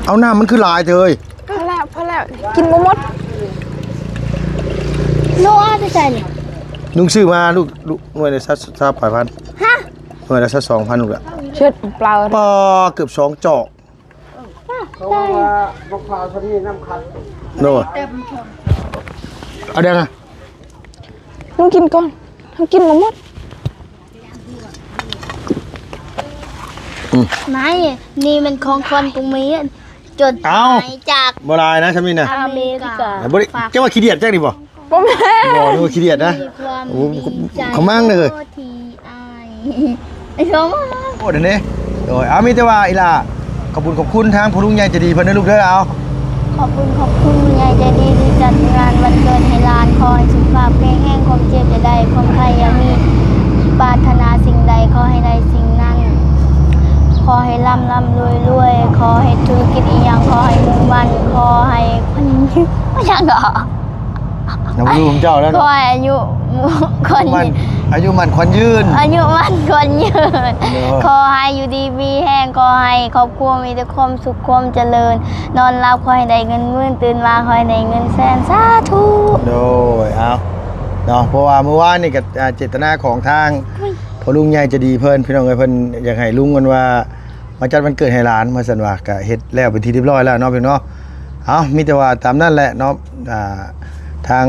เอาน้ำมันคือลายเธอพอแล้วกินบ่หมดโลอาจะใส่เนี่ยลุงซื้อมาลูกหน่วยละสัก8,000ฮะหน่วยละสัก2,000ลูกละเชิดเปล่าปอเกือบ2จอกเขาว่าบอกข่าวชนิดน้ำคัดโน่เอาเดี๋ยวนะต้องกินก่อนต้องกินบ่หมดไม่นี่มันของคนตรงนี้จดหมายจากโบราณนะฉันนี่นะอเมริกาบริเจ้าว่าขี้เดียดแจ้งดิบ่บ่แม่บ่ดูขี้เดียดนะเขามั่งเลยทีไอ้ชมโอ้เดี๋ยวนี้โดยมีแต่ว่าอีล่ะขอบคุณทางผู้ลุงใหญ่จะดีเพิ่นนะลูกเด้อเอาขอบคุณยายใจดีที่จัดงานวันเกิดให้หลานขอให้สุขภาพแข็งแรงความเจ็บจะได้ความใครอย่ามีปรารถนาสิ่งใดขอให้ได้สิ่งนั้นขอให้ร่ำรวยขอให้ธุรกิจอีหยังขอให้มุ่งมั่นขอให้คนยืนไม่ใช่เหรอน้ำรู้ผมเจ้าแล้วขอให้อายุคนอายุมันควันยืนอายุมันคนยืนขอให้อยู่ดีมีแห้งขอให้ครอบครัวมีแต่ความสุขความเจริญนอนหลับขอให้ได้เงินหมื่นตื่นมาขอให้ได้เงินแสนสาธุโดยเอาเนาะเพราะว่าเมื่อวานนี่กับเจตนาของทางพอลุงใหญ่จะดีเพิ่นพี่น้องเอ้ยเพิ่นอยากให้ลุงกันว่ามาจัดวันเกิดให้หลานมาสั่นว่าก็เฮ็ดแล้วเป็นที่เรียบร้อยแล้วเนาะพี่เนาะเอามีแต่ว่าตามนั้นแหละเนาะทาง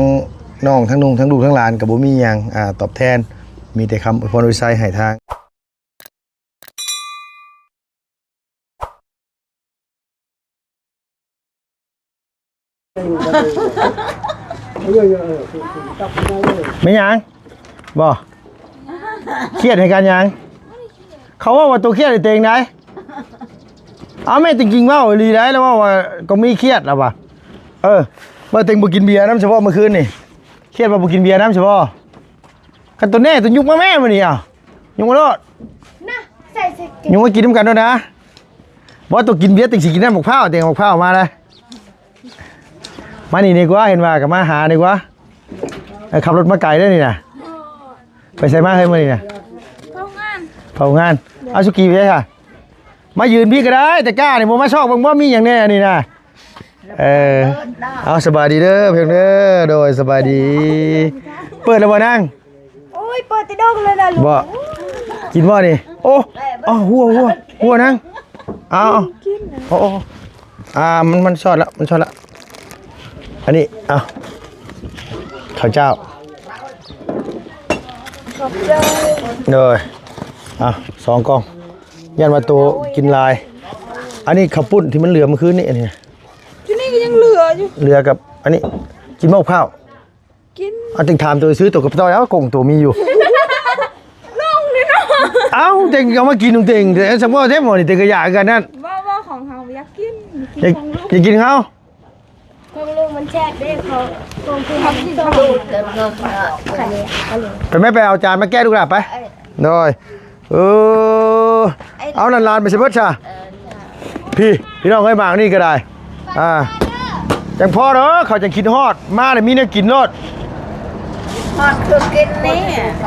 น้องทั้งนุ่งทั้งลูกทั้งหลานก็บ่มีหยังตอบแทนมีแต่คำอวยพรอวยไซให้ทางไม่ยังบ่เครียดให้กันยังเขาว่าตัวเครียดไอ้เตงได้เอาแม่จริงๆว่าอีหลีได้แล้วว่าก็มีเครียดแล้วว่ะว่าเตงบ่กินเบียร์น้ำเฉพาะเมื่อคืนนี่เครียดว่าบ่กินเบียร์น้ำเฉพาะกันตัวแน่ตัวยุกมาแม่มานี่ยุกมาโลดนะใส่ยุกมากินน้ำกันด้วยนะบ่ตัวกินเบียร์ติงสิกินน้ำหมกเผาเตงหมกเผามาเลยมานี่ดีกว่าเห็นว่ากับมาหาดีกว่าขับรถมาไกลได้นี่นะไปใส่มาให้มานี่นะเผางานเอาสุกี้ไปค่ะมายืนพี่ก็ได้แต่กล้าเนี่ยผมมาชอบบางว่ามีอย่างแน่นี่นะเอาสบายดีเด้อเพียงเด้อโดยสบายดีเปิดแล้วบ่นั่งโอ้ยเปิดติดดอกเลยนะบ่กินบ่นี่โอ้หัวนั่งเอามันช็อตแล้วอันนี้เอาข้าวเจ้าเลย2 กล่องยันมาตัวกินลายอันนี้ข้าวปุ้นที่มันเหลือเมื่อคืนนี่อันนี้ที่นี่ก็ยังเหลืออยู่เหลือกับอันนี้กินหม้อข้าวกินเอาติงถามตัวซื้อตัวกับตัวกงตัวมีอยู่ลงนี่เนาะเอาเต็งเอามากินตรงเต็งแต่สมมติว่าเทปหมดนี่เต็งก็อยากกันนั่นว่าของเฮาอยากกินอยากกินเขาของลูกมันแช่ได้เขาของคือเขาที่ต้องดูเกินไปไม่ไปเอาจานมาแก้ดูกระไปโดยเอาลานๆไปสิเบิดช่ะพี่น้องให้บางนี่ก็ได้จังพ่อเนาะเขาจะกินฮอดมาเลยมีเนื้อกินรสฮอดเครื่องกินนี่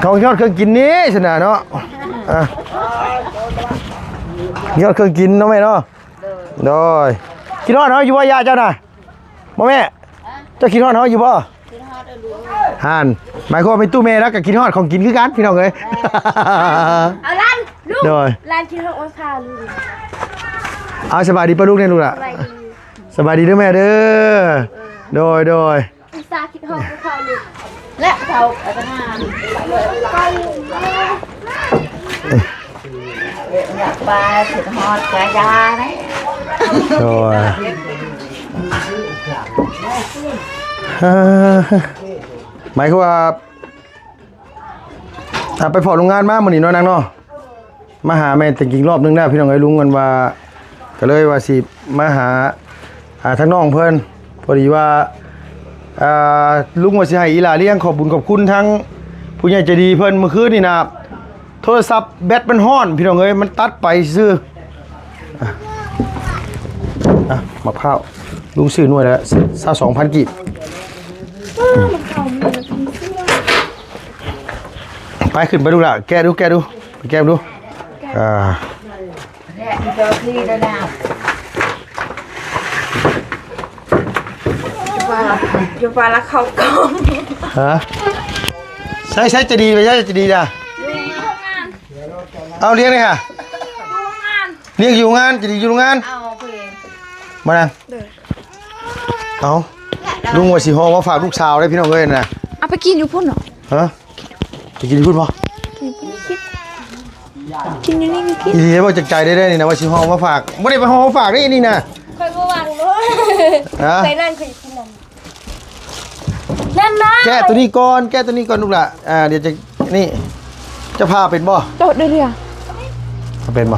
เขายอดเครื่องกินนี้ชนะเนาะยอดเครื่องกินเนาะแม่เนาะโดยกินฮอดเนาะอยู่ว่ายาเจ้าน่ะบ่แม่เจ้ากินฮอดเนาะอยู่บ่ห่านหมายความว่าเป็นตู้เมย์แล้วกับกินฮอดของกินคือกันพี่น้องเอ้ยเอาลั่นลูกลั่นกินฮอดข้าวลูกเอาสบายดีป่ะลูกเนี่ยลูกล่ะสบายดีเด้อแม่เด้อโดยซาคิดฮอดข้าวลูกและเขาเอาไปหาอยากไปคิดฮอดกะยาไหมโดยหมายความว่าไปพอโรงงานมาเหมือนนี่เนาะนางเนาะมาหาแม่แต่กินรอบนึงได้พี่น้องไอ้ลุงกันว่าก็เลยว่าสิมาหาทั้งน้องเพื่อนพอดีว่าลุงว่าสิให้อีหลาเลี้ยงขอบบุญขอบคุณทั้งผู้ใหญ่ใจดีเพื่อนเมื่อคืนนี่นะโทรศัพท์แบตมันฮ้อนพี่น้องเอ้ยมันตัดไปซื้อมะพร้าวลุงซื้อหน่วยแล้ว22,000 กีบไปขึ้นไปดูละแกดูไปแกดูแกะเจ้าที่ระดับ อยู่ปลาละเขากอง ฮะใช้จะดีไปใช้จะดีนะเอาเลี้ยงเลยค่ะเลี้ยงอยู่งานจะดีอยู่โรงงานมาดังเอาลุงว่าสิฮอมาฝากลูกสาวได้พี่น้องเอ้ยนะ เอาไปกินอยู่พุ่นเหรอ ฮะจะกินพูดป่ะ กินอยู่นี่กิน อีทีว่าจากใจได้นี่นะว่าสิฮอมาฝากไม่ได้ไปฮอมาฝากนี่นะ เคยบ่วางเนาะ ฮะ ไปนั่นเคยกินนั่นนะ แก้ตัวนี้ก่อนแก้ตัวนี้ก่อนลูกละเดี๋ยวจะนี่จะพาเป็นบ่ โดดเลยอ่ะ เป็นบ่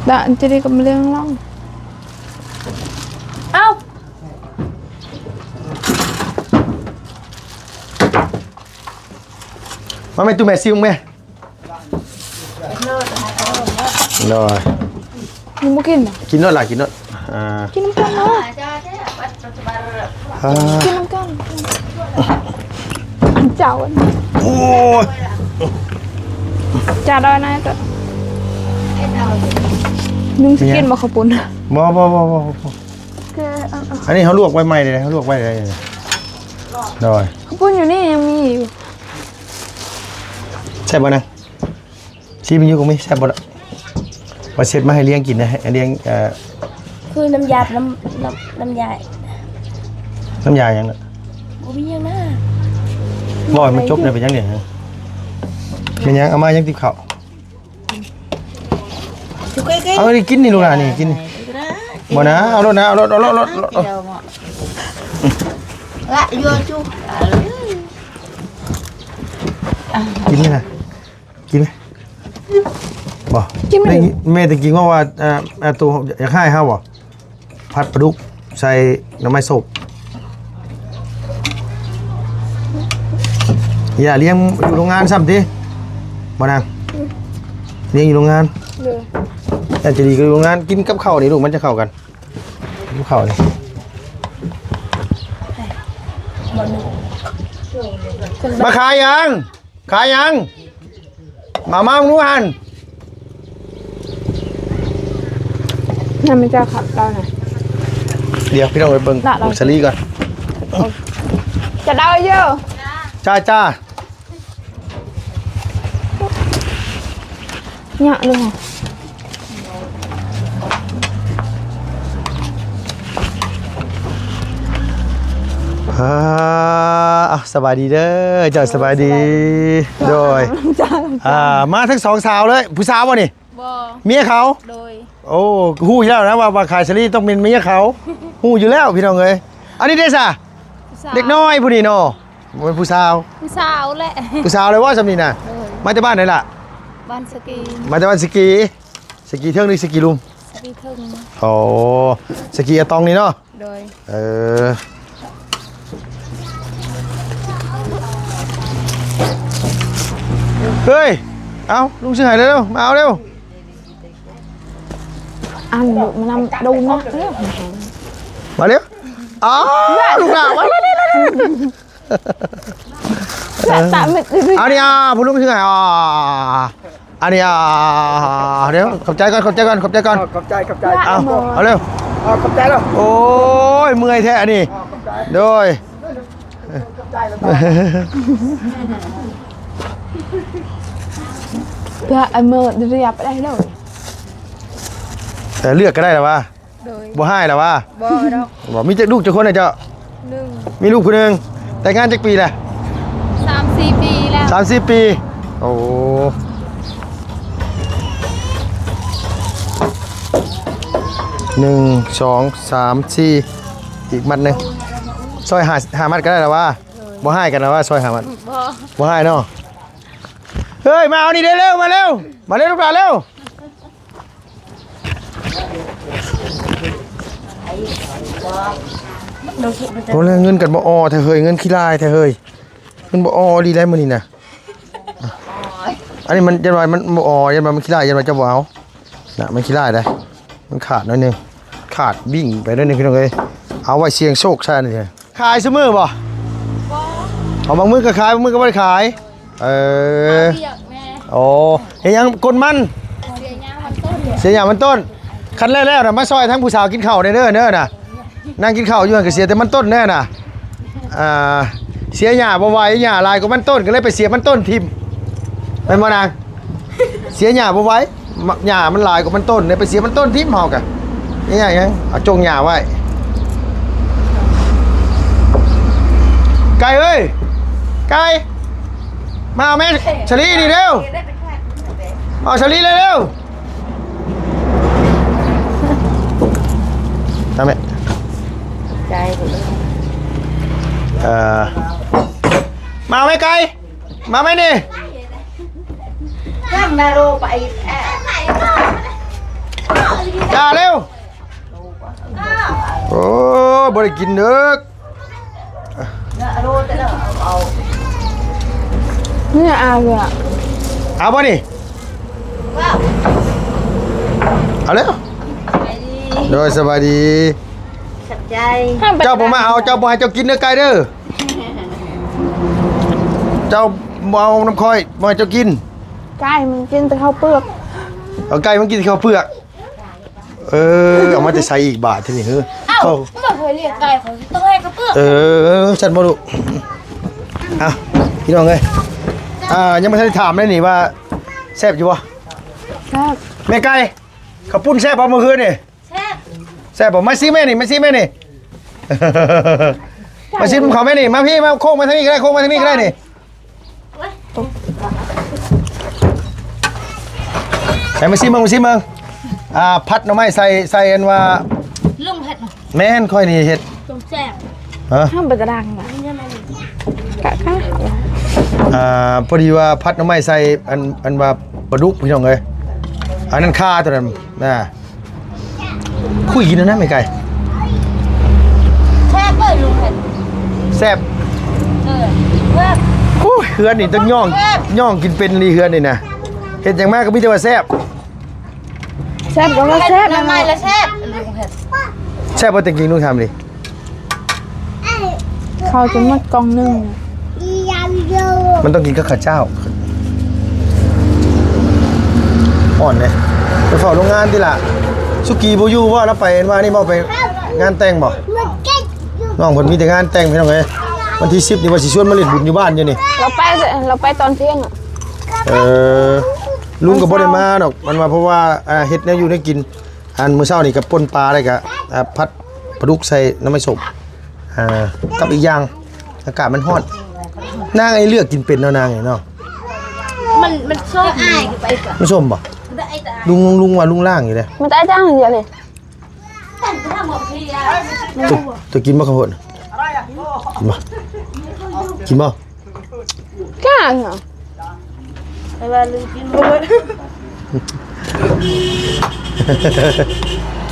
ด่าจะได้กับเรื่องล่อง เอ้า มาไม่ตู้แม่ซิวแม่นอย มึงบ่กินเหรอ กินนอดล่ะกินนอดกินน้ำกันเนาะ กินน้ำกันอันเจ้าอัน โอ้ย จ่าได้นะจ๊ะนึงสิกินบ่ข้าวปุ้น บ่อันนี้เขาลวกไว้ใหม่เลยนะเขาลวกไว้เลยนอย ข้าวปุ้นอยู่นี่ยังมีอยู่ ใช่ป่ะนะชีมันอยู่กับมิใช่ป่ะละว่าเช็ดมาให้เลี้ยงกินนะให้เลี้ยงคือน้ำยาน้ำยา น้ำยาอย่างนั้น บ่มีหยังนะ บ่อยมันจบเลยเป็นยังเนี่ยเป็นยังเอามายังติดข้าวเอาดิกินนี่ลูกหลานนี่กินบ่นะเอารถนะเอารถละโยจู กินนี่นะกินไหมบ่ กินไม่ได้ แม่ตะกี้ว่าตัวอยากให้เฮาบ่ผัดปลาดุกใส่น้ำไม้สบอย่าเลี้ยงอยู่โรงงานซ้ำทีบ่นางเลี้ยงอยู่โรงงาน เลย แต่จะดีกับโรงงานกินกับข้าวนี่ลูกมันจะเข้ากันกับข้าวนี่มาขายยังมาหนูหัน นั่นมันจะขับได้นะ เดี๋ยวพี่น้องไปเบิ่ง ได้ได้ สลีก่อน จะได้เยอะ จ้า เนี่ยเลยเหรอ สบายดีเด้อเจ้าสบายดีโดย จ้า มาทั้งสองสาวเลยผู้สาววะนี่ บ่ เมียเขา โดย โอ้ฮู้อยู่แล้วนะว่าขายสลีต้องเป็นเมียเขาฮู้อยู่แล้วพี่น้องเอ้ยอันนี้เด้ซะเด็กน้อยผู้นี้เนาะบ่เป็นผู้สาว ผู้สาวแหละ ผู้สาวเลยว่าสำนี่น่ะมาจากบ้านไหนล่ะ บ้านสกี มาจากบ้านสกีเทิงหรือสกีลุม สกีเทิง โอ้สกีอะตองนี่เนาะ โดย เฮ้ยเอาลุงชื่อไหนเร็วมาเอาเร็ว อันอยู่มานำดูมากเลย มาเร็วอ๋อลูกหลานวะ ตามไม่ได้ อันนี้ผู้ลุงชื่อไหนอันนี้เดี๋ยวขอบใจก่อน ขอบใจ เอาเร็ว ขอบใจแล้ว โอ้ยเมื่อยแท้อันนี้โดยเพื่อไอ้เมื่อเรียบไปได้เลย แต่เลือกก็ได้แล้ววะ โดย บ่ให้แล้ววะ บ่ดอก บอกมีลูกจะคนไหนเจ้า 1 มีลูกคนหนึ่งแต่งงานจักปีแหละ 3-4 ปีแล้ว 30 ปี โอ้1 2 3 4อีกมัดหนึ่งซอยหามัดก็ได้แล้ววะบ่ให้กันแล้ววะซอยหามัดบ่ให้เนาะเฮ้ยมาเอานี่เร็วมาเร็วลูกหลานเร็วโอ้แล้วเงินกันบ่อเธอเฮ้ยเงินขี้ลายเธอเฮ้ยเงินบ่อดีได้มื้อนี้น่ะอันนี้มันยันว่ามันบ่อยันว่ามันขี้ลายยันว่าจะบ่เอาน่ะมันขี้ลายได้มันขาดหน่อยนึงขาดบิ่งไปหน่อยนึงพี่น้องเอ้ยเอาไว้เสี่ยงโชคใช่นี่ขายซุมื้อบ่เอาบางมื้อก็ขายบางมื้อก็บ่ได้ขายเปียกแม่ โอ้เฮ็ดหยังกลมัน เสียยางมันต้น เสียหยังมันต้น คันแล้วน่ะมาซอยทั้งผู้สาวกินข้าวได้เด้อน่ะนั่งกินข้าวอยู่หั่นก็เสียแต่มันต้นแน่น่ะเสียหญ้าบ่ไหวหญ้าลายก็มันต้นก็เลยไปเสียมันต้นทิ่มแม่นบ่นางเสียหญ้าบ่ไหวหญ้ามันลายก็มันต้นเลยไปเสียมันต้นทิ่มเฮากะนี่หยังเอาจงหญ้าไว้ไก่เอ้ยไก่มาเอาแม่ชลีนี่เร็วเอาชลีเร็วทำไมใจมาไหมไก่มาไหมนี่ข้างนาโรไปจ้าเร็วโอ้บริกินเด้อนี่อาเลยอ่ะเอาป่ะนี่เอาเร็วโดยสบายดีเจ้าผมมาเอาเจ้าบ่ให้เจ้ากินเนื้อไก่เด้อเจ้าบ่เอาน้ำค่อยบ่ให้เจ้ากินไก่มันกินแต่ข้าวเปลือกเอาไก่มันกินข้าวเปลือกเอามาจะใส่อีกบาททีนี้เฮ้ยเขาไม่เคยเรียกไก่เขาต้องให้กระเปื้อกฉันบ่รู้พี่น้องเอ้ยยังไม่ทันได้ถามเลยนี่ว่าแซ่บอยู่บ่แซ่บแม่ไก่ข้าวปุ้นแซ่บบ่เมื่อคืนนี่แซ่บบ่มาซิแม่นี่มาซิแม่นี่ มาชิมเขาแม่นี่มาพี่มาโค้งมาทางนี้ก็ได้โค้งมาทางนี้ก็ได้นี่ไหนมาซิมึงพัดหน่อไม้ใส่อันว่าลุงเห็ดแม่นค่อยนี่เห็ดต้มแซ่บห้ามไปกระดังนะกะข้าพอดีว่าพัดหน่อไม้ใส่อันว่าปลาดุกพี่น้องเลยอันนั้นค่าตัวนั้นนะคุยกินแล้วนะไม่ไกลแซ่บเลยลุงเห็ดแซ่บแซ่บโอ้ยเฮือนนี่ต้องย่องกินเป็นรีเฮือนนี่นะเห็ดอย่างมากก็มีแต่ว่าแซ่บก็ว่าแซ่บน้ำไม้ละแซ่บลุงเห็ดแซ่บว่าจริงๆนุ่งทำดิเขาจะมัดกองนึ่งมันต้องกินกับข้าวเจ้าอ่อนเลยไปเฝ้าโรงงานดิล่ะสุกี้บูยูว่าเราไปว่านี่บ่ไปงานแต่งบ่น้องผมมีแต่งานแต่งพี่น้องเอ้ยวันที่10นี่ว่าสิชวนมาเล่นบุญอยู่บ้านอยู่นี่เราไปตอนเที่ยงอ่ะลุงก็บ่ได้มาดอกมันมาเพราะว่าเฮ็ดแนวอยู่ได้กินอันมื้อเช้านี่กับป่นปลาได้ก็พัดปลาดุกใส่น้ำมันส้มกับอีกอย่างอากาศมันร้อนนางไอ้เลือกกินเป็นเนาะนางไอ้เนาะมันส้มอ้ายไปก่อนมันส้มบ่ลุงว่าลุงล่างอยู่เลยมันได้จ้างเดียวเลยตัวกินบ่ข้าวโพดกินบ่ก้างเหรอไอ้ว่าลุงกินบ่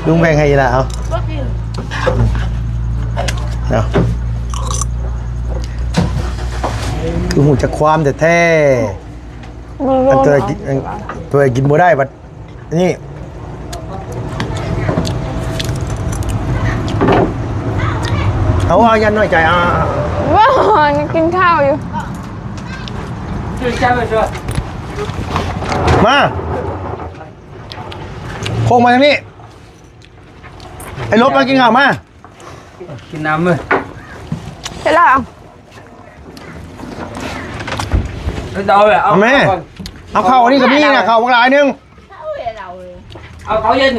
ลุงแบ่งให้ละเอาคือหูจะความแต่แท้อันตัวกินบ่ได้บัดนี่เอายันหน่อยใจว้าวกินข้าวอยู่มาโค้งมาทางนี้ไอ้รถมากินข้าวมากินน้ำเลยใช่แล้วเอาแม่เอาข้าวอันนี้กับนี่นะข้าวบางหลายนึงเอาเขาเย็น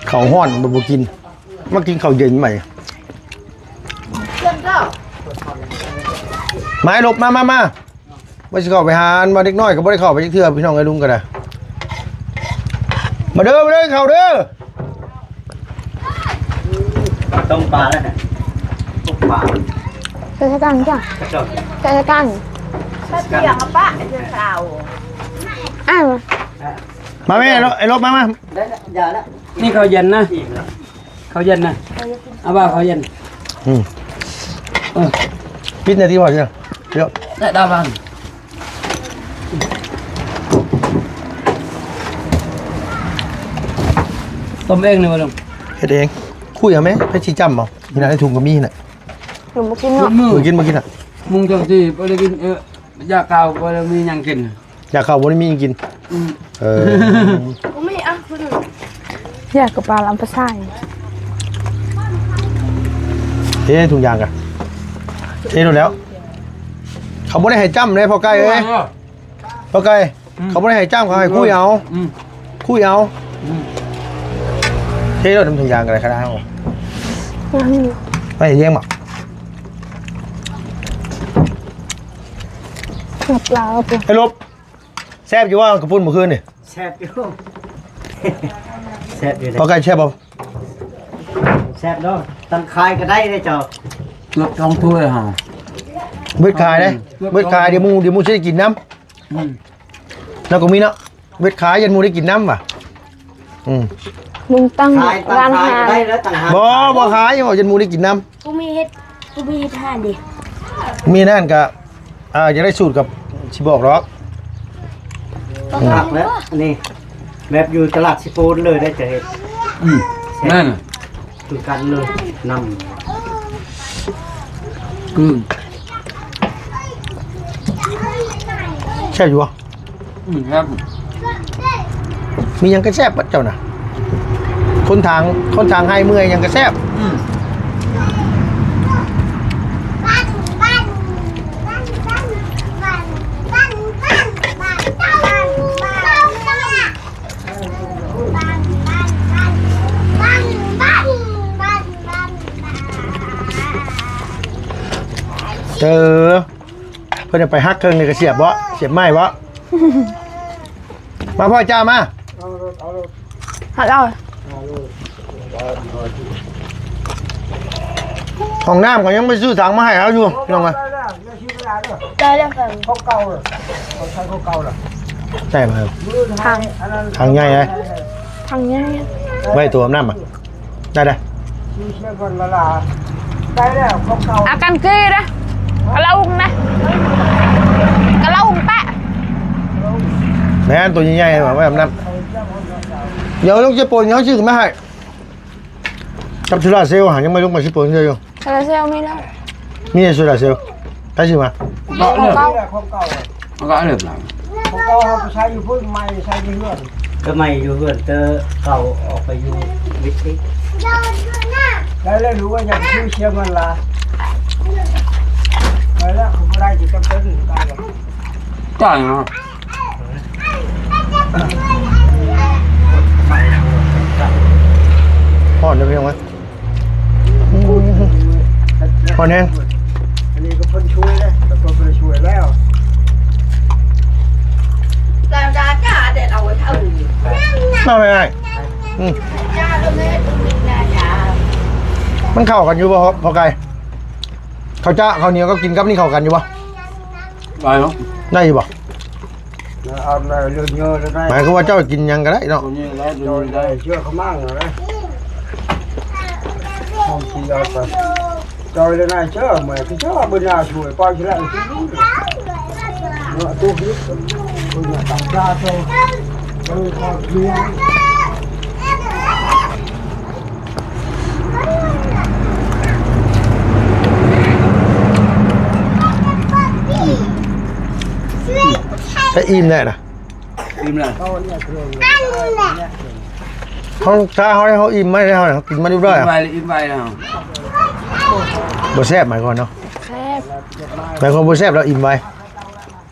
ข้าวห้อนบ่กินมากินข้าวเย็นใหม่ไม้หลบมาว่าจะเข้าไปหามาเด็กน้อยก็บ่ได้เข้าไปเทื่อพี่น้องไอ้ลุงก็ได้มาเด้อเข้าเด้อต้มปลาแล้วเนี่ยต้มปลาใส่กันจ้ะใส่กันถ้าเตียงอ่ะป้าจะเข่ามาแม่ไอ้ลบมาอย่าละนี่เขาเย็นนะเขาเย็นนะเอาบ้าเขาเย็นปิดนาทีพอใช่ไหมเดี๋ยวได้ดาวบ้างต้มเองเลยมาลุงเฮ็ดเองคุยกับแม่ให้ชี้จำเอามีอะไรถุงกับมีน่ะหนูมากินเนาะมากินอ่ะมุงจังที่ไปได้กินยาเก่าไปมียังกินยาเก่าบ่ได้มีกินไม่ อยากกับปลาลำปลาใส่ เฮ้ถุงยางกันเทหมดแล้วเขาไม่ได้ให้จ้ำเลยพอใกล้เลยพอใกล้เขาไม่ได้ให้จ้ำเขาให้คุยเอาคุยเอาเทแล้วทำถุงยางกันอะไรขนาดนั้นไม่เยี่ยมอ่ะ กับปลาเอาไป ไอ้ลบแซ่บอยู่ว่ากระปุ้นเมื่อคืนนี่ แซ่บอยู่แซ่บอยู่ พอใกล้แซ่บป่ะ แซ่บเนาะตั้งคายก็ได้เลยเจ้าเกือบท้องถ้วยฮะ เบิดขายเลยเบิดขายเดี๋ยวมูจะได้กินน้ำแล้วก็มีเนาะเบิดขายยันมูได้กินน้ำป่ะมึงตั้ง คายตั้ ร้าง น คาย หา ได้แล้วตั้งหา บ่ขายยังบอกยันมูได้กินน้ กูมีเฮ็ดทานดิ ำมีนั่นกับจะได้สูตรกับชิบอกหรอก หักแล้วนี่แบบอยู่ตลาดสิปูนเลยได้จะเห็นนั่นคือกันเลยนำแซ่บอยู่วะ ครับ มียังกระแซ่บปัดเจ้าน่ะคนทางให้เมื่อยยังกระแซ่บเจอเพื่อนไปฮักเครื่องในกระเสียบวะเสียบไม้วะมาพ่อจ้ามา หัดเอา ห้องน้ำก็ยังไม่ซื้อถังมาให้เขาอยู่ลองมา ได้แล้วค่ะ ใช่ไหม ทาง ทางใหญ่เลย ทางนี้ ไว้ตัวน้ำอ่ะได้ได้ อากันกี้นะกระเล่านะกระเล่าแปะ แม่นตัวใหญ่ๆมาไว้น้ำเดี๋ยวลูกจะปนเขาชื่อไม่ให้กับสุราเซลล์หายังไม่ลูกมาชื่อปนเลยอยู่ คาราเซลไม่แล้ว มีสุราเซลล์ใครชื่อมา ก็เลือก เก้า ก็เลือกหลัง เขาก็ใช้อยู่พุ่นไม้ใช้อยู่เรื่อย ก็ไม่อยู่เพื่อนเจอเก่าออกไปอยู่วิทย์ แล้วเลยรู้ว่าอยากชื่อเชียร์มันละไปแล้วเขาไม่ได้จะจำเป็นได้หรอก ก็เนาะ พ่อเดี๋ยวพี่ยังไงพ่อแน่ง อันนี้ก็เพิ่นช่วยเลยแต่ก็เพิ่นช่วยแล้ว น่าไม่ได้มันเข้ากันอยู่ป่ะพอไก่ข้าวจ้าข้าวเหนียวก็กินกับนี่เข้ากันอยู่ป่ะ ไปเนาะ ได้อยู่ป่ะ เอาเลยเรื่องเยอะเลยได้ หมายความว่าเจ้ากินยังก็ได้เนาะ ตัวนี้แล้ว โดยได้เชื่อเขามั่งเลยมองทีเอาไปโดยเลยนายเชื่อเหมือนที่เชื่อบรรดาช่วยปล่อยทีละทีเนาะตัวนี้ตัวนี้ต่างชาติตัวพอเลี้ยง ใช้อิ่มแน่นะ อิ่มแล้ว เขาถ้าเขาให้เขาอิ่มไม่ได้เขากินมาเรียบร้อย อิ่มไปแล้ว บ่แซ่บหมายก่อนเนาะ แซ่บ หมายความบ่แซ่บแล้วอิ่มไว้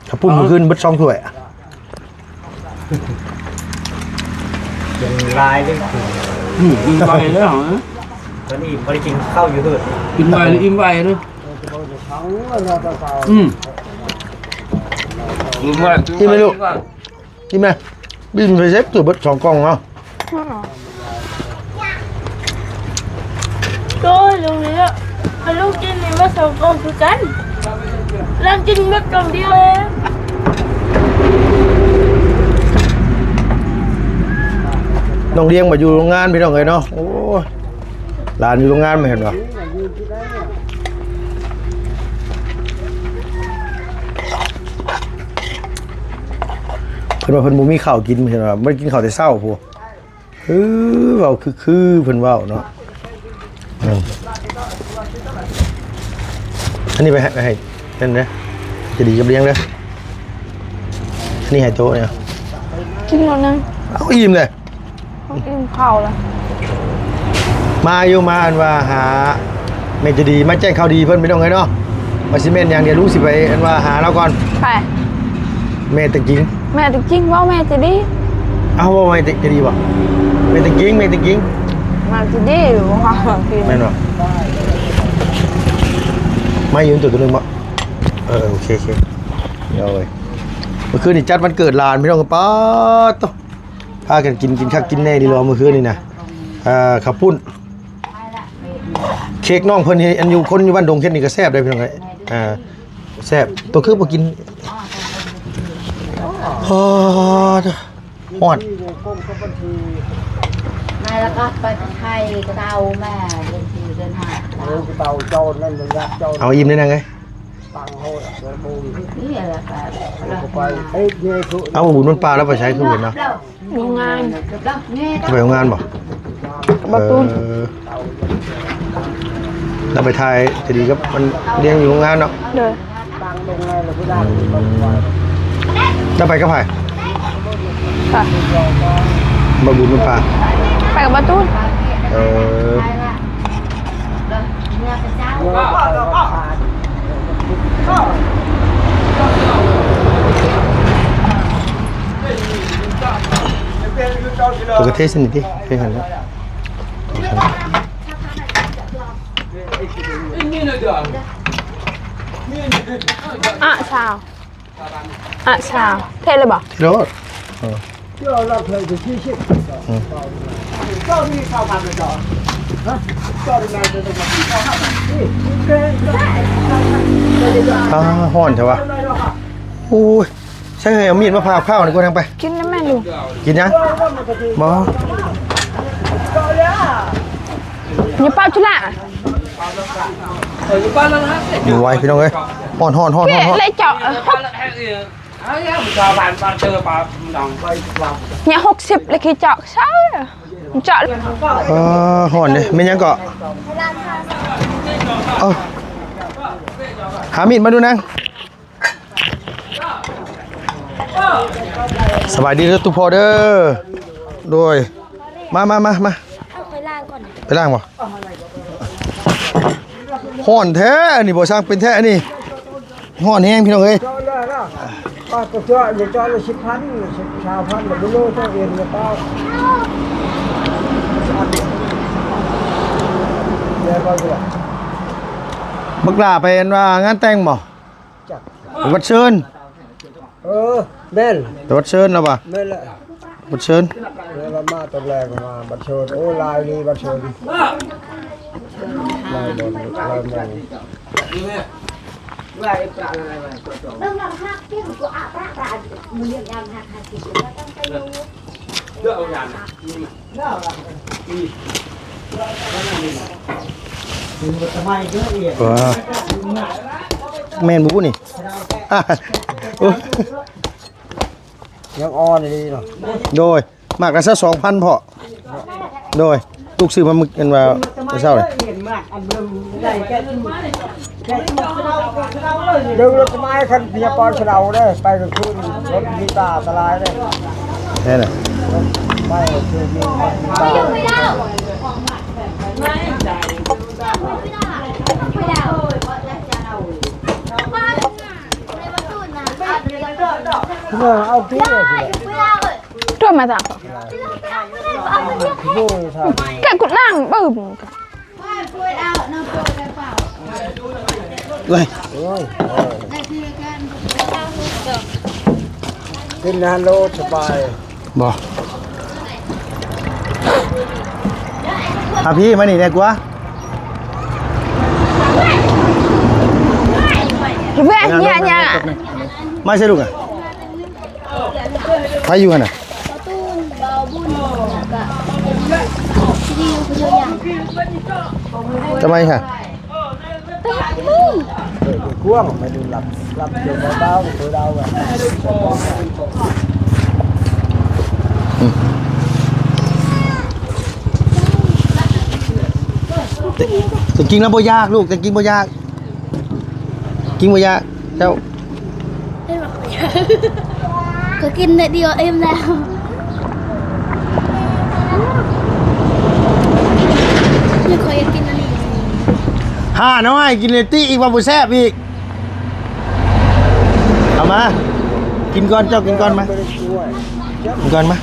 ถ้าปุ่นมือขึ้นเบิด2ถ้วย เป็นลายเลยอิ่มไปแล้วตอนนี้บริกินข้าวอยู่เพื่อนอิ่มไปเลยอิ่มไปเนาะอิ่มไป อิ่มไหมลูกอิ่มไหมบินไปเซ็ตตัวเบิด2กล่องเนาะ ก็ตรงนี้ลูกกินนี่มาสองกล่องคือกันแล้วกินแค่กล่องเดียวเอง น้องเลี้ยงมาอยู่โรงงานพี่น้องเอ้ยเนาะโอ้ยหลานอยู่โรงงานไม่เห็นบ่เพิ่นว่าเพิ่นบ่มีข้าวกินเห็นว่าบ่ได้กินข้าวแต่เช้าพู้เว้าคือเพิ่นเว้าเนาะอันนี้ไปให้นั่นนะจะดีกับเลี้ยงเด้ออันนี้ให้โตะเนี่ย กินหมดนะ เอาอิ่มเลย ม กินข้าวแล้ว มาอยู่มาอันว่าหาเมนจะดีมาแจ้งข่าวดีเพิ่นไม่ต้องไงเนาะมาซิเมนอย่างเดียวรู้สิไปอันว่าหาเราก่อน ไป เมนตะกิ้ง แม่จะจริงว่าแม่จะดี เอาว่าเมนจะดีบ่เมนตะกิ้งเมนตะกิ้ง แม่จะดีหรือว่ากิน แม่นบ่ไม่ยืนตัวนึงบ่โอเคเดี๋ยวเลยเมื่อคืนนี่จัดวันเกิดหลานพี่น้องกันป๊าดโตพากันกินคักกินแน่ดีรอเมื่อคืนนี่นะข้าวปุ้นเค้กน้องเพิ่นอันอยู่คนอยู่บ้านดงเฮ็ดนี่ก็แซ่บได้พี่น้องเอ้ยแซ่บตัวคือบ่กินฮ้อน แม่แล้วก็ไปไทยก็เดาแม่เดือนสี่เดือนห้า เออเตาโจรนั่นมันยักษ์โจร เอาอิ่มได้นางไง ตังโหดเสือบูน นี่อะไรแบบ ไปเอ้ยเงี้ยคือ เอาบุญมันปลาแล้วไปใช้คือเห็นเนาะ ดูงาน ไปเอางานบ่ บะตูน เราไปถ่ายจะดีครับมันเลี้ยงอยู่โรงงานเนาะ เด้อ ตังลงไงเราก็ได้ไป จะไปกับไผ ค่ะ บ่บุญมันปลา ไปกับบะตูน ตัวกระเทศสนิทดิเคยเห็นแล้ว ชาวชาวเทเลยบ่ ที่รถ เจ้าเราเคยไปที่ชิดเจ้าที่เข้ามาเลยจ้ะฮะเจ้าที่ไหนจะต้องมาที่เข้ามานี่เกย์ ห้อนใช่ปะโอ้ยใช่ไงเอามีดมาผ่าข้าวนี่กูทางไป กินได้แม่ลูก กินยังบ่ อย่าเป้าจุละ อยู่ไว้พี่น้องเอ้ยฮ้อน เกะเลยเจาะเนี่ย60เลยคือเจาะใช่เจาะ ฮ้อนดิไม่ยังเกาะหามีดมาดูนางสบายดีเด้อตุพอเด้อโดยมาไปล้างก่อน ไปล้างบ่ฮ้อนแท้อันนี้บ่ช่างเป็นแท้อันนี้ฮ้อนแฮงพี่น้องเอ้ย เจ้าเลยนะป้าก็เจ้าอย่าเจ้าเลย10,000ชาวพันแบบโลเจ้าเองเนี่ยป้าเดี๋ยวก็จะ บักหลาไปอันว่างานแต่งบ่ จับ วัดเชิญ แม่น แต่วัดเชิญแล้วป่ะ แม่นแหละ วัดเชิญ เรามาตอนแรกมาบัตรเชิญโอ้ลายดีบัตรเชิญลายบอลลายมัน ว้าแม่นบุนี่ยังอ่อนดีเนาะ โดยมากกันซะ2,000พอโดยลูกซื้อมามึกกันว่าเช้าเลย ดึงรถไม้คันพยาปอนเราได้ไปกับคืนรถมีตาอันตรายได้ แค่น่ะ ไปคือมีตาเอาที่เลย ด้วยมาจาก ดูทาง แกกุดนั่งบึ้ม เลย กินฮัลโหลสบาย บ่พี่มานี่แน่กว่า แว่เนี่ย มาใช่ลูกอ่ะไปอยู่กันน่ะ ตู้เบาบุญกับดีคุณอย่าง ทำไมค่ะ กว้างไม่ดูหลับเดี๋ยวเบาตัวเบาแบบ แต่กินแล้วบ่ยากลูกแต่กินบ่ยากกินบ่ยากเจ้า ก็กินได้เดียวเอ็มแล้ว เลยเคยกินอันนี้ ห้าน้อยกินเลยตี้อีกว่าบุแซ่บอีกเอามากินก่อนเจ้ากินก่อนมากินก่อนมา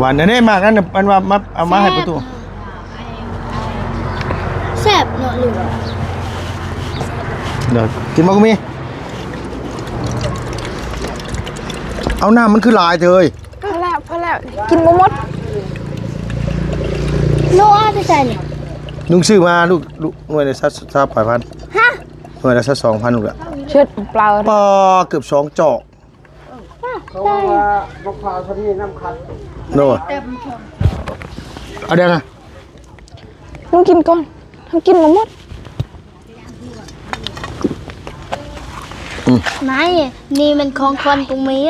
หวานนี่มากนั่นมันว่ามาเอามาให้ประตู แซ่บเนาะลูก เดี๋ยวกินมากูมีเอาหน้ามันคือลายเธอ พอแล้วกินบ่หมด โลอาจะใส่เนี่ย ลุงซื้อมาลูกหน่วยละสัก8,000 ฮะ หน่วยละสัก2,000ลูกละ เชือดเปล่า ปอเกือบ2จอก เขาว่ามะพร้าวที่น้ำคัน โน่เอาเดี๋ยวนะ ลุงกินก่อนทำกินบ่หมด ไม่นี่มันของคนตรงนี้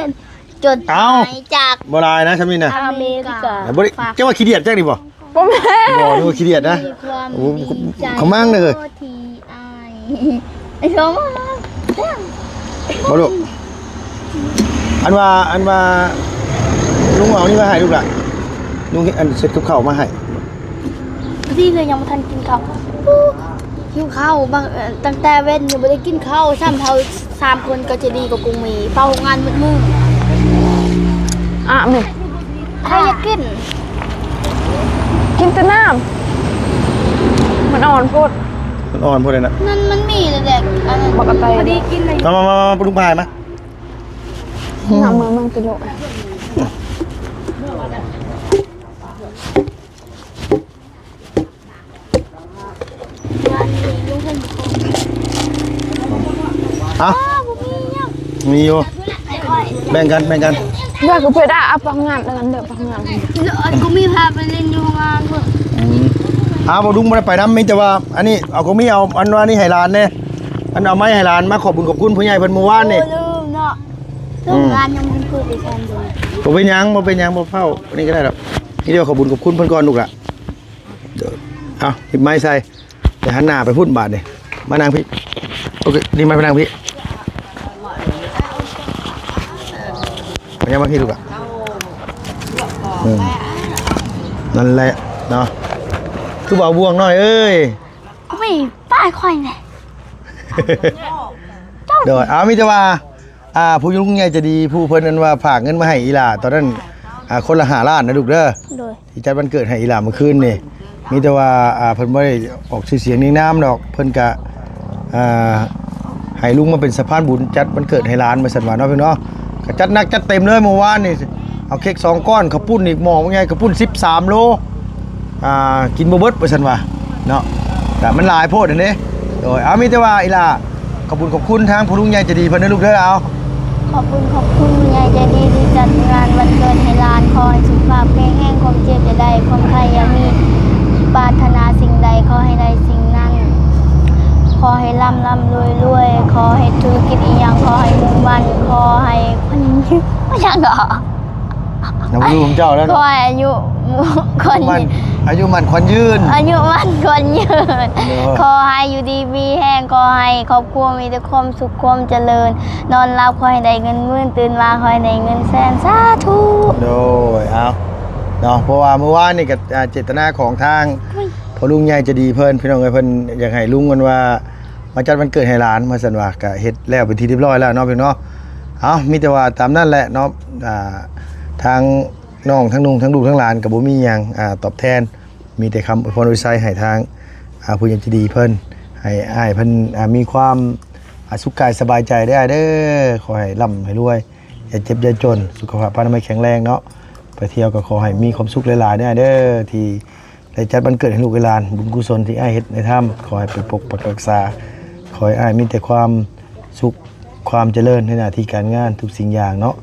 จดหมายจาก บ่ลายนะฉันนี่นะ อเมริกา บ่ได้เจ้าว่าขี้เดียดจังดิบ่ บ่แม่ บ่นึกว่าขี้เดียดนะ มีความ โอ้ ดีใจ เขามั่งเลย ทีไอไอ้ชม บ่ลูกอันว่าลุงเอานี่มาให้ลูกล่ะลุงอันเซ็ตกับข้าวมาให้ พี่เลยยังไม่ทันกินข้าวหิวข้าวบางตั้งแต่เว้นยังไม่ได้กินข้าวซ้ำเท่า3 คนก็จะดีกว่ากุ้งมีเฝ้างานมืด อ่ะแม่ ๆถ้าอยากกิน กินแต่น้ำมันอ่อนโพด มันอ่อนพอเลยนะ นั่นมันมีเลยเด็กอันนั้น ปกติ พอดีกินเลย มาลุงพายมา น้ำมันกินโล เอามีอยู่แบ่งกัน เดี๋ยวกูไปได้เอาปังงานแล้วกันเดี๋ยวปังงาน กูมีพาไปเล่นอยู่งานเพื่อ บ่ลุงบ่ได้ไปนำมีแต่ว่าอันนี้เอาก็มีเอาอันว่านี่ให้หลานแน่อันเอาไม้ให้หลานมาขอบคุณผู้ใหญ่เพิ่นเมื่อวานนี่ ลืมเนาะโรงงานยังไม่เปิดอีกคนเลย บ่เป็นหยังบ่เฝ้าอันนี้ก็ได้ดอกนี่เดี๋ยวขอบคุณเพิ่นก่อนลูกล่ะเดี๋ยวเอาหยิบไม้ใส่เดี๋ยวหันหน้าไปพูดบาดนี่มานั่งพี่โอเคนี่มาไปนั่งพี่มายังมาพี่ลูกอ่ะนั่นแหละเนาะคือบ่าวบวงหน่อยเอ้ย ไม่ป้ายควายเลย เดี๋ยวมีแต่ว่าผู้ลุงใหญ่จะดีผู้เพิ่นนั้นว่าฝากเงินมาให้อีหล่าตอนนั้นคนละ5 ล้านนะลูกเด้อ โดย ที่จัดวันเกิดให้อีหล่าเมื่อคืนนี่มีแต่ว่าเพิ่นบ่ได้ออกชื่อเสียงในนามดอกเพิ่นก็ให้ลุงมาเป็นสะพานบุญจัดวันเกิดให้หลานมาสั่นว่าเนาะพี่เนาะก็จัดหนักจัดเต็มเลยเมื่อวานนี่เอาเค้ก2 ก้อนข้าวปุ้นอีกหม้อว่าไงข้าวปุ้น13 โลกินบ่เบิดว่าซั่นว่าเนาะแต่มันหลายโพดอันนี้โดยมีแต่ว่าอีหล่าขอบคุณทางผู้ลุงใหญ่ใจะดีเพิ่นนะลูกเด้อเอา ขอบคุณคุณยายใจดีที่จัดงานวันเกิดให้หลานขอให้สุขภาพแข็งแรงความเจ็บจะได้ความใครอย่ามีปรารถนาสิ่งใดขอให้ได้สิ่งนั้น ขอให้ร่ำรวยขอให้ธุรกิจอีหยังขอให้มุ่งมั่นขอให้คนยืนไม่ยังเหรอ อย่ามาดูของเจ้าแล้ว ขอให้อายุคน มัน ยืน อายุมันควันยืน อายุมั่นคนยืน เออ ขอให้อยู่ดีมีแห้งขอให้ครอบครัวมีแต่ความสุขความเจริญ นอนหลับขอให้ได้เงินหมื่นตื่นมาขอให้ได้เงินแสนสาธุ โดยเอาเนาะเพราะว่าเมื่อวานนี่กับเจตนาของทางพอลุงใหญ่จะดีเพิ่นพี่น้องเอ้ยเพิ่นอยากให้ลุงกันว่ามาจัดวันเกิดให้หลานมาสั่นว่าก็เฮ็ดแล้วเป็นที่เรียบร้อยแล้วเนาะพี่เนาะเอามีแต่ว่าตามนั้นแหละเนาะทางน้องทั้งนุ่งทั้งลูกทั้งหลานก็บ่มีหยังตอบแทนมีแต่คำอวยพรอวยไซให้ทางผู้ใหญ่ใจดีเพิ่นให้อ้ายเพิ่นมีความสุขกายสบายใจได้เด้อขอให้ร่ำให้รวยอย่าเจ็บอย่าจนสุขภาพพรรณนามัยแข็งแรงเนาะไปเที่ยวก็ขอให้มีความสุขหลายๆได้เด้อที่ได้จัดวันเกิดให้ลูกหลานบุญกุศลที่อ้ายเฮ็ดในถ้ำขอให้ไปปกปักรักษาขอให้อ้ายมีแต่ความสุขความเจริญในหน้าที่การงานทุกสิ่งอย่างเนาะ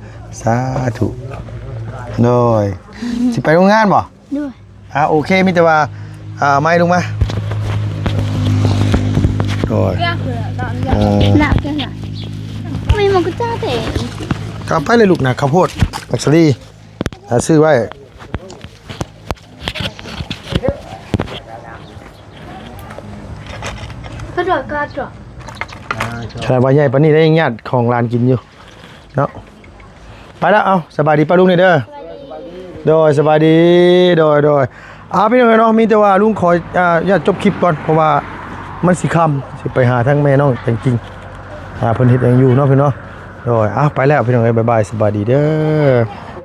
สาธุโดยสิไปโรงงานบ่ ด้วย โอเคมีแต่ว่าไม่ลงมาโดย หนักจังอ่ะไม่มันก็จ้าเตะ กลับไปเลยลูกนะข้าวโพดบักซรี่ซื้อไว้ กระโดดกระโดด ขนาดว่าใหญ่ปานนี้ได้ยังญาติของร้านกินอยู่เนาะไปแล้วเอาสบายดีป้าลุงนี่เด้อโดยสบายดีโดย พี่น้องเนาะมีแต่ว่าลุงขออย่าจบคลิปก่อนเพราะว่ามันสิค่ำสิไปหาทั้งแม่น้องจริงๆเพิ่นเฮ็ดหยังอยู่เนาะพี่เนาะโดยไปแล้วพี่น้องเอ้ยบ๊ายบายสบายดีเด้อ